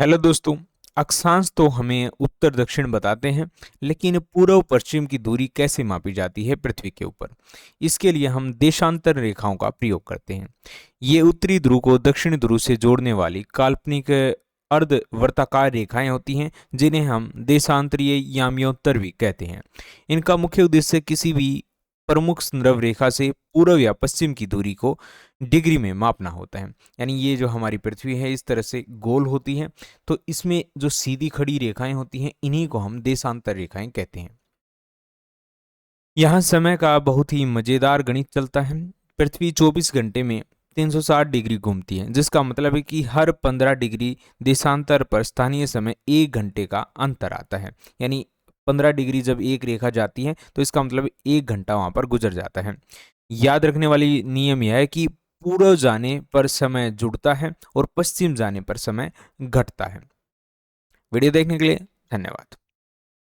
Hello दोस्तों। अक्षांश तो हमें उत्तर दक्षिण बताते हैं, लेकिन पूर्व पश्चिम की दूरी कैसे मापी जाती है पृथ्वी के ऊपर? इसके लिए हम देशांतर रेखाओं का प्रयोग करते हैं। ये उत्तरी ध्रुव को दक्षिणी ध्रुव से जोड़ने वाली काल्पनिक अर्ध वर्ताकार रेखाएं होती हैं, जिन्हें हम देशांतरीय याम्योत्तर भी कहते हैं। इनका मुख्य उद्देश्य किसी भी प्रमुख संदर्भ रेखा से पूर्व या पश्चिम की दूरी को डिग्री में मापना होता है। यानी ये जो हमारी पृथ्वी है इस तरह से गोल होती है, तो इसमें जो सीधी खड़ी रेखाएं होती हैं इन्हीं को हम देशांतर रेखाएं कहते हैं। यहाँ समय का बहुत ही मजेदार गणित चलता है। पृथ्वी 24 घंटे में 360 डिग्री घूमती है, जिसका मतलब है कि हर 15 डिग्री देशांतर पर स्थानीय समय 1 घंटे का अंतर आता है। यानी 15 डिग्री जब एक रेखा जाती है तो इसका मतलब 1 घंटा वहां पर गुजर जाता है। याद रखने वाली नियम यह है कि पूर्व जाने पर समय जुड़ता है और पश्चिम जाने पर समय घटता है। वीडियो देखने के लिए धन्यवाद।